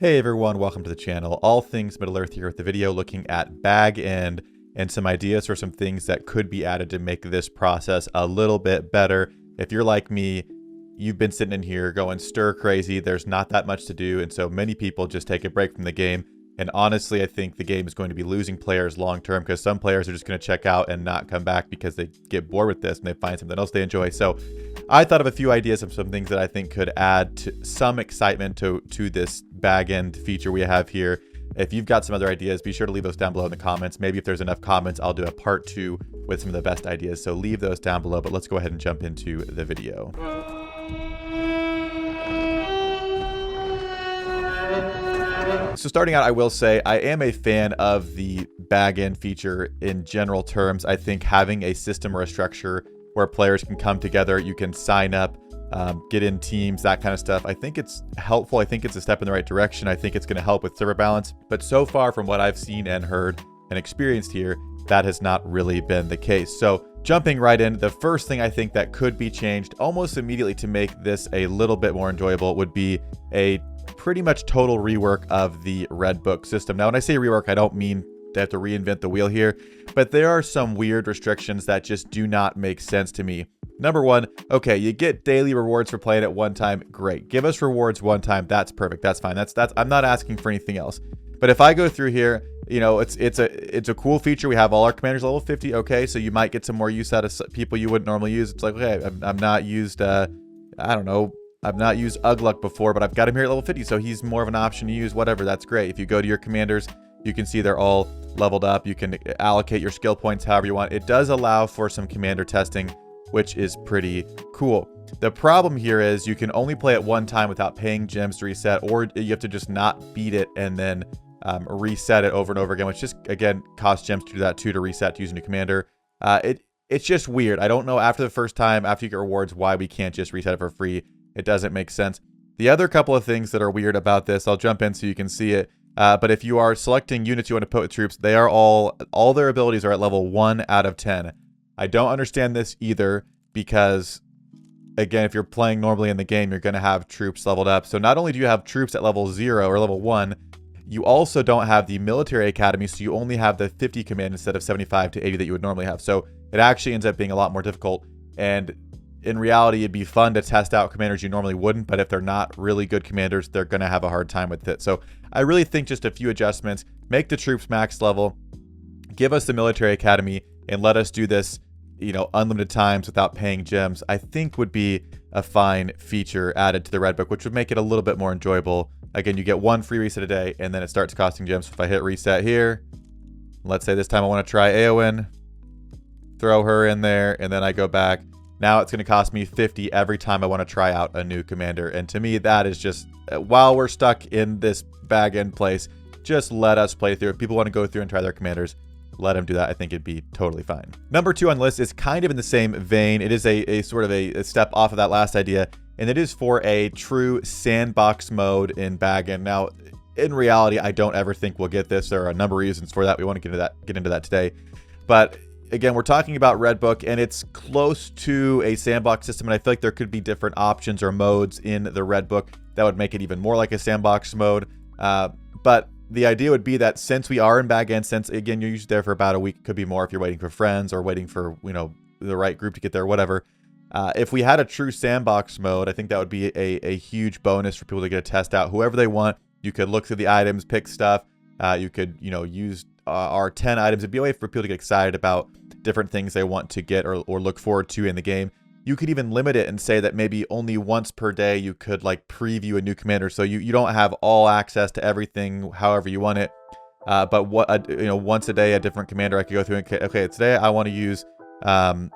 Hey everyone, welcome to the channel. All things Middle Earth here with the video looking at bag end and some ideas for some things that could be added to make this process a little bit better. If you're like me, you've been sitting in here going stir crazy. There's not that much to do, and so many people just take a break from the game. And honestly, I think the game is going to be losing players long term because some players are just going to check out and not come back because they get bored with this and they find something else they enjoy. So I thought of a few ideas of some things that I think could add to some excitement to this bag end feature we have here. If you've got some other ideas, be sure to leave those down below in the comments. Maybe if there's enough comments, I'll do a part 2 with some of the best ideas. So leave those down below, but let's go ahead and jump into the video. So starting out, I will say I am a fan of the bag end feature in general terms. I think having a system or a structure where players can come together, you can sign up, get in teams, that kind of stuff. I think it's helpful. I think it's a step in the right direction. I think it's going to help with server balance. But so far from what I've seen and heard and experienced here, that has not really been the case. So jumping right in, the first thing I think that could be changed almost immediately to make this a little bit more enjoyable would be a pretty much total rework of the REDBOOK system. Now, when I say rework, I don't mean they have to reinvent the wheel here, but there are some weird restrictions that just do not make sense to me. Number one, okay, you get daily rewards for playing it one time. Great. Give us rewards one time. That's perfect. That's fine. That's I'm not asking for anything else. But if I go through here, you know, it's a cool feature. We have all our commanders level 50. Okay, so you might get some more use out of people you wouldn't normally use. It's like, okay, I've not used I don't know, I've not used Ugluk before, but I've got him here at level 50, so he's more of an option to use. Whatever, that's great. If you go to your commanders, you can see they're all leveled up. You can allocate your skill points however you want. It does allow for some commander testing, which is pretty cool. The problem here is you can only play it one time without paying gems to reset, or you have to just not beat it and then reset it over and over again, which just, again, costs gems to do that too, to reset to use a new commander. It's just weird. I don't know after the first time, after you get rewards, why we can't just reset it for free. It doesn't make sense. The other couple of things that are weird about this, I'll jump in so you can see it. But if you are selecting units you want to put with troops, they are all their abilities are at level 1 out of 10. I don't understand this either because, again, if you're playing normally in the game, you're going to have troops leveled up. So not only do you have troops at level 0 or level 1, you also don't have the military academy, so you only have the 50 command instead of 75 to 80 that you would normally have. So it actually ends up being a lot more difficult. And in reality, it'd be fun to test out commanders you normally wouldn't, but if they're not really good commanders, they're going to have a hard time with it. So I really think just a few adjustments, make the troops max level, give us the military academy, and let us do this, you know, unlimited times without paying gems, I think would be a fine feature added to the REDBOOK, which would make it a little bit more enjoyable. Again, you get one free reset a day, and then it starts costing gems. So if I hit reset here, let's say this time I want to try Eowyn, throw her in there, and then I go back. Now it's going to cost me 50 every time I want to try out a new commander. And to me, that is just, while we're stuck in this bag end place, just let us play through. If people want to go through and try their commanders, let them do that. I think it'd be totally fine. Number 2 on the list is kind of in the same vein. It is a sort of a step off of that last idea, and it is for a true sandbox mode in bag end. Now, in reality, I don't ever think we'll get this. There are a number of reasons for that. We want to get into that today. But again, we're talking about REDBOOK, and it's close to a sandbox system, and I feel like there could be different options or modes in the REDBOOK that would make it even more like a sandbox mode. But the idea would be that since we are in bag end, since, again, you're usually there for about a week, could be more if you're waiting for friends or waiting for, you know, the right group to get there, whatever. If we had a true sandbox mode, I think that would be a huge bonus for people to get to test out whoever they want. You could look through the items, pick stuff. You could, you know, use our 10 items. It'd be a way for people to get excited about different things they want to get or look forward to in the game. You could even limit it and say that maybe only once per day you could like preview a new commander, so you don't have all access to everything however you want it. But what, you know, once a day a different commander I could go through and okay, today I want to use Skullhelm.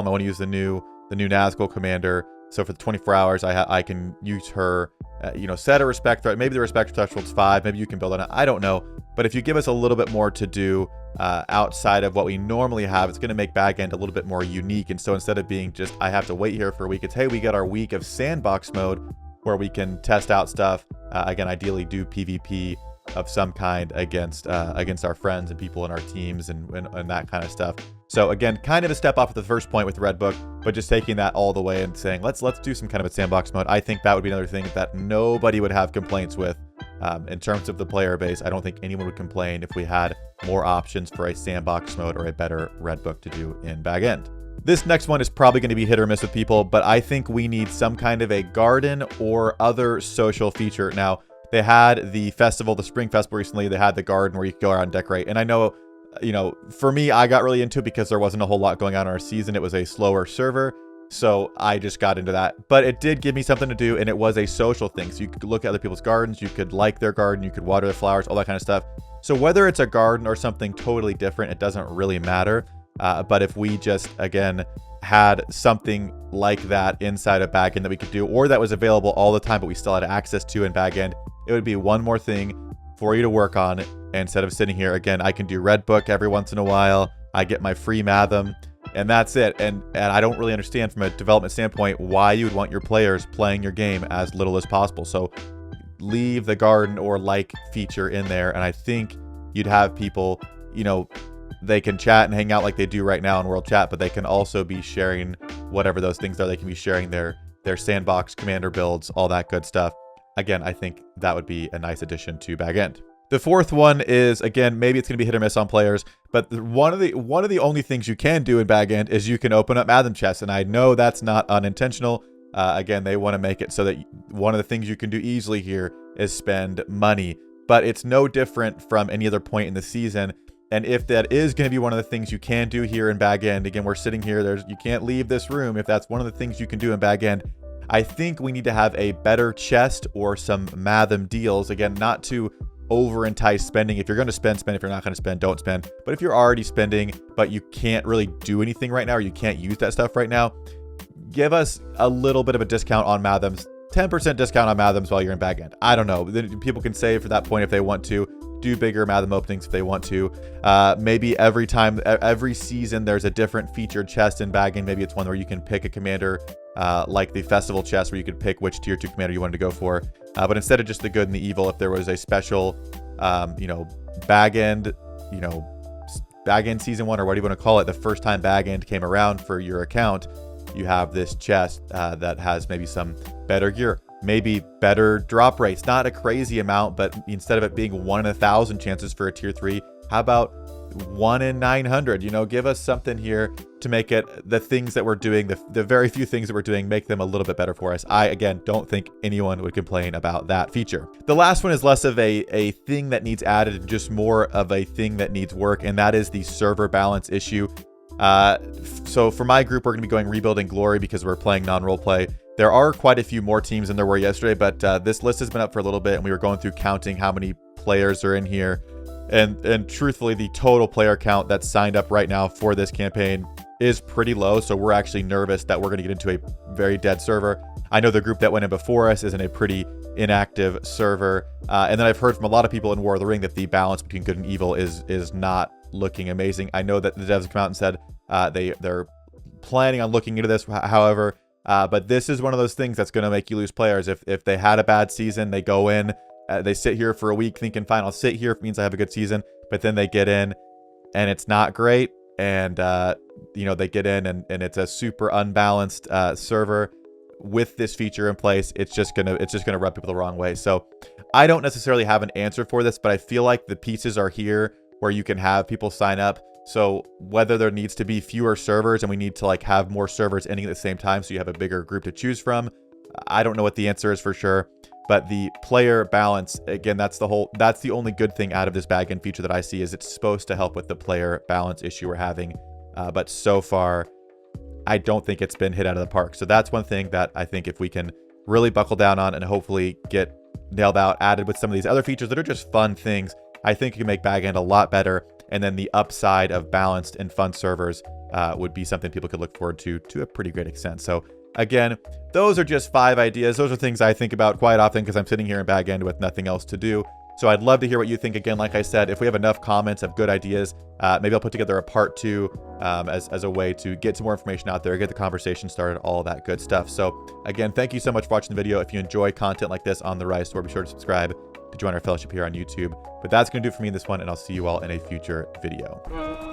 I want to use the new Nazgul commander. So for the 24 hours, I can use her, you know, set a respect threat. Maybe the respect threshold's 5. Maybe you can build on it. I don't know. But if you give us a little bit more to do outside of what we normally have, it's going to make bag end a little bit more unique. And so instead of being just, I have to wait here for a week, it's, hey, we get our week of sandbox mode where we can test out stuff. Again, ideally do PvP of some kind against our friends and people in our teams and that kind of stuff. So again, kind of a step off at the first point with the REDBOOK, but just taking that all the way and saying, let's do some kind of a sandbox mode. I think that would be another thing that nobody would have complaints with In terms of the player base, I don't think anyone would complain if we had more options for a sandbox mode or a better REDBOOK to do in back-end. This next one is probably going to be hit or miss with people, but I think we need some kind of a garden or other social feature. Now, they had the festival, the spring festival recently. They had the garden where you could go around and decorate. And I know, you know, for me, I got really into it because there wasn't a whole lot going on in our season. It was a slower server. So I just got into that. But it did give me something to do, and it was a social thing. So you could look at other people's gardens, you could like their garden, you could water the flowers, all that kind of stuff. So whether it's a garden or something totally different, it doesn't really matter. But if we just, again, had something like that inside of backend that we could do, or that was available all the time, but we still had access to in backend, it would be one more thing for you to work on. Instead of sitting here, again, I can do REDBOOK every once in a while. I get my free Mathom, and that's it. And I don't really understand from a development standpoint why you would want your players playing your game as little as possible. So leave the garden or like feature in there, and I think you'd have people, you know, they can chat and hang out like they do right now in World Chat, but they can also be sharing whatever those things are. They can be sharing their sandbox, commander builds, all that good stuff. Again, I think that would be a nice addition to backend. The fourth one is, again, maybe it's going to be hit or miss on players, but one of the only things you can do in backend is you can open up Mathom chests, and I know that's not unintentional. Again, they want to make it so that one of the things you can do easily here is spend money, but it's no different from any other point in the season. And if that is going to be one of the things you can do here in backend, again, we're sitting here, you can't leave this room. If that's one of the things you can do in backend, I think we need to have a better chest or some Mathom deals. Again, not to over entice spending. If you're going to spend, spend. If you're not going to spend, don't spend. But if you're already spending, but you can't really do anything right now, or you can't use that stuff right now, give us a little bit of a discount on Mathoms. 10% discount on Mathoms while you're in backend. I don't know. Then people can save for that point if they want to. Do bigger Mathom openings if they want to. Maybe every season there's a different featured chest in backend. Maybe it's one where you can pick a commander, like the festival chest, where you could pick which tier 2 commander you wanted to go for. But instead of just the good and the evil, if there was a special, backend, backend season 1, or what do you want to call it, the first time backend came around for your account, you have this chest that has maybe some better gear, maybe better drop rates, not a crazy amount, but instead of it being 1 in 1,000 chances for a tier 3, how about 1 in 900? Give us something here to make it, the things that we're doing, the very few things that we're doing, make them a little bit better for us. I, again, don't think anyone would complain about that feature. The last one is less of a thing that needs added and just more of a thing that needs work, and that is the server balance issue. So for my group, we're going to be going Rebuilding Glory because we're playing non-roleplay. There are quite a few more teams than there were yesterday, but this list has been up for a little bit, and we were going through counting how many players are in here. And truthfully, the total player count that's signed up right now for this campaign is pretty low, so we're actually nervous that we're going to get into a very dead server. I know the group that went in before us is in a pretty inactive server, and then I've heard from a lot of people in War of the Ring that the balance between good and evil is not looking amazing. I know that the devs have come out and said they're planning on looking into this, however, but this is one of those things that's going to make you lose players. If they had a bad season, they go in, they sit here for a week thinking, fine, I'll sit here, it means I have a good season, but then they get in and it's not great, and they get in and it's a super unbalanced server. With this feature in place, it's just gonna rub people the wrong way. So I don't necessarily have an answer for this, but I feel like the pieces are here where you can have people sign up. So whether there needs to be fewer servers and we need to have more servers ending at the same time so you have a bigger group to choose from, I don't know what the answer is for sure. But the player balance, again, that's the only good thing out of this backend feature that I see, is it's supposed to help with the player balance issue we're having. But so far, I don't think it's been hit out of the park. So that's one thing that I think if we can really buckle down on and hopefully get nailed out, added with some of these other features that are just fun things, I think it can make backend a lot better. And then the upside of balanced and fun servers would be something people could look forward to a pretty great extent. So again, those are just 5 ideas. Those are things I think about quite often because I'm sitting here in backend with nothing else to do. So I'd love to hear what you think. Again, like I said, if we have enough comments of good ideas, maybe I'll put together a part 2 as a way to get some more information out there, get the conversation started, all that good stuff. So again, thank you so much for watching the video. If you enjoy content like this on the Rise Store, be sure to subscribe to join our fellowship here on YouTube. But that's going to do it for me in this one, and I'll see you all in a future video.